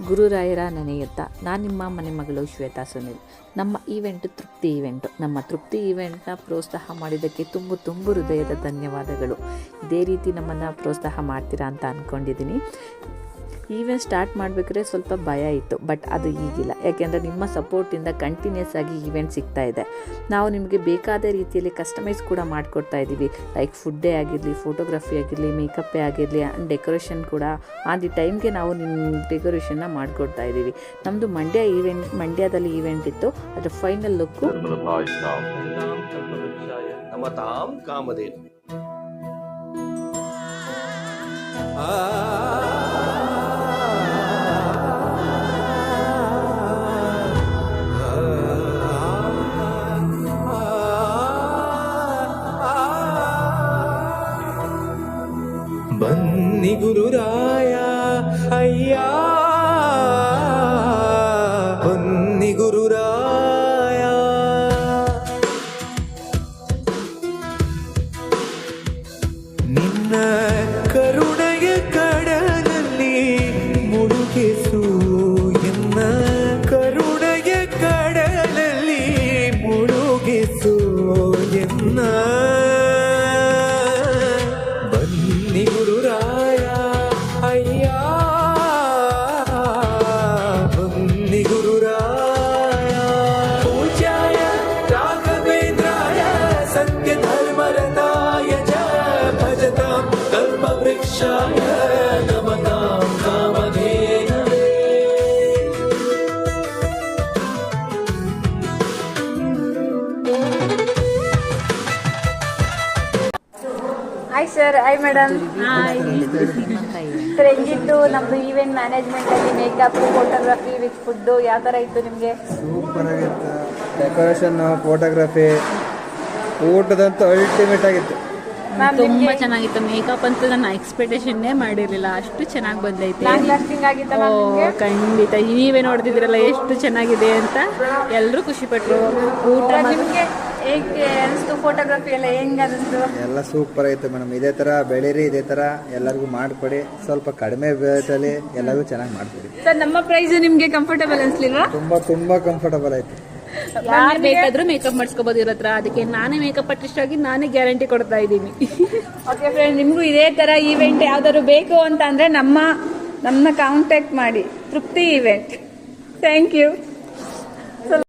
ಗುರುರಾಯರ ನೆನೆಯುತ್ತ ನಾನು ನಿಮ್ಮ ಮನೆ ಮಗಳು ಶ್ವೇತಾ ಸುನಿಲ್. ನಮ್ಮ ಈವೆಂಟ್ ತೃಪ್ತಿ ಈವೆಂಟು. ನಮ್ಮ ತೃಪ್ತಿ ಈವೆಂಟ್ನ ಪ್ರೋತ್ಸಾಹ ಮಾಡಿದ್ದಕ್ಕೆ ತುಂಬ ಹೃದಯದ ಧನ್ಯವಾದಗಳು. ಇದೇ ರೀತಿ ನಮ್ಮನ್ನು ಪ್ರೋತ್ಸಾಹ ಮಾಡ್ತೀರಾ ಅಂತ ಅಂದ್ಕೊಂಡಿದ್ದೀನಿ. ಈವೆಂಟ್ ಸ್ಟಾರ್ಟ್ ಮಾಡಬೇಕಾದ್ರೆ ಸ್ವಲ್ಪ ಭಯ ಇತ್ತು, ಬಟ್ ಅದು ಈಗಿಲ್ಲ. ಯಾಕೆಂದರೆ ನಿಮ್ಮ ಸಪೋರ್ಟಿಂದ ಕಂಟಿನ್ಯೂಸ್ ಆಗಿ ಈವೆಂಟ್ ಸಿಗ್ತಾ ಇದೆ. ನಾವು ನಿಮಗೆ ಬೇಕಾದ ರೀತಿಯಲ್ಲಿ ಕಸ್ಟಮೈಸ್ ಕೂಡ ಮಾಡಿಕೊಡ್ತಾ ಇದ್ದೀವಿ. ಲೈಕ್ ಫುಡ್ಡೇ ಆಗಿರಲಿ, ಫೋಟೋಗ್ರಫಿ ಆಗಿರಲಿ, ಮೇಕಪ್ಪೇ ಆಗಿರಲಿ ಆ್ಯಂಡ್ ಡೆಕೋರೇಷನ್ ಕೂಡ ಆನ್ ದಿ ಟೈಮ್ಗೆ ನಾವು ನಿಮ್ಮ ಡೆಕೋರೇಷನ್ನ ಮಾಡಿಕೊಡ್ತಾ ಇದ್ದೀವಿ. ನಮ್ಮದು ಮಂಡ್ಯದಲ್ಲಿ ಈವೆಂಟ್ ಇತ್ತು. ಅದರ ಫೈನಲ್ ಲುಕ್ಕು ಬನ್ನಿ ಗುರುರಾಯ ಅಯ್ಯ, ಬನ್ನಿ ಗುರುರಾಯ. ನಿನ್ನ ಕರುಣೆಯ ಕಡಲಲ್ಲಿ ಮುಳುಗಿಸು ಎನ್ನ, ಕರುಣೆಯ ಕಡಲಲ್ಲಿ ಮುಳುಗಿಸು ಎನ್ನ. ಬನ್ನಿ ಗುರುರಾಯ ಅಯ್ಯ, ಬನ್ನಿ ಗುರುರಾಯ. ಪೂಜ್ಯಾಯ ರಾಘವೇಂದ್ರಾಯ ಸತ್ಯ ಧರ್ಮರತಾಯ ಚ ಭಜತಾಂ ಕಲ್ಪವೃಕ್ಷಾಯ ನಮತಾಂ ಕಾಮಧೇನವೇ. Hi sir. Hi madam. Sir ಹೆಂಗಿತ್ತು ನಮ್ಮದು ಈವೆಂಟ್ ಮ್ಯಾನೇಜ್ಮೆಂಟಲ್ಲಿ? ಮೇಕಪ್, ಫೋಟೋಗ್ರಫಿ ವಿತ್ ಫುಡ್ಡು ಯಾವ ಥರ ಇತ್ತು ನಿಮಗೆ? ಸೂಪರ್ ಆಗಿತ್ತು. ಡೆಕೋರೇಷನ್ನು, ಫೋಟೋಗ್ರಫಿ, ಊಟದಂತೂ ಅಲ್ಟಿಮೇಟ್ ಆಗಿತ್ತು. ತುಂಬಾ ಚೆನ್ನಾಗಿತ್ತು. ಮೇಕಪ್ ಅಂತೂ ನಾನು ಎಕ್ಸ್ಪೆಕ್ಟೇಷನ್ನೇ ಮಾಡಿರಲಿಲ್ಲ, ಅಷ್ಟು ಚೆನ್ನಾಗಿ ಬಂದೈತಿ. ಲಾಂಗ್ ಲಾಸ್ಟಿಂಗ್ ಆಗಿತ್ತು ಖಂಡಿತ. ನೀವೇ ನೋಡ್ತಿದ್ರಲ್ಲ ಎಷ್ಟು ಚೆನ್ನಾಗಿದೆ ಅಂತ, ಎಲ್ಲರೂ ಖುಷಿ ಪಟ್ರು. ಊಟ ನಿಮಗೆ ಹೇಗೆ ಅನಿಸ್ತು? ಫೋಟೋಗ್ರಫಿ ಎಲ್ಲ ಹೆಂಗೆ ಅನಿಸ್ತು? ಎಲ್ಲ ಸೂಪರ್ ಆಗಿತ್ತು ಮೇಡಮ್. ಇದೇ ಥರ ಬೆಳೀರಿ, ಇದೇ ಥರ ಎಲ್ಲರಿಗೂ ಮಾಡಿಕೊಡಿ. ಸ್ವಲ್ಪ ಕಡಿಮೆ ಬೆಲೆಯಲ್ಲಿ ಎಲ್ಲರಿಗೂ ಚೆನ್ನಾಗಿ ಮಾಡಿಕೊಡಿ. ಸರ್ ನಮ್ಮ ಪ್ರೈಸ್ ನಿಮಗೆ ಕಂಫರ್ಟಬಲ್ ಅನಿಸ್ಲಿಲ್ವಾ? ತುಂಬ ಕಂಫರ್ಟಬಲ್ ಆಯಿತು. ಯಾರು ಬೇಕಾದ್ರೂ ಮೇಕಪ್ ಮಾಡಿಸ್ಕೋಬಹುದು ಇವ್ರ ಹತ್ರ. ಅದಕ್ಕೆ ನಾನೇ ಮೇಕಪ್ ಆರ್ಟಿಸ್ಟ್ ಆಗಿ ನಾನೇ ಗ್ಯಾರಂಟಿ ಕೊಡ್ತಾ ಇದ್ದೀನಿ. ಓಕೆ ಫ್ರೆಂಡ್, ನಿಮಗೂ ಇದೇ ಥರ ಈವೆಂಟ್ ಯಾವ್ದಾದ್ರು ಬೇಕು ಅಂತ ಅಂದರೆ ನಮ್ಮನ್ನ ಕಾಂಟ್ಯಾಕ್ಟ್ ಮಾಡಿ. ತೃಪ್ತಿ ಈವೆಂಟ್. Thank you.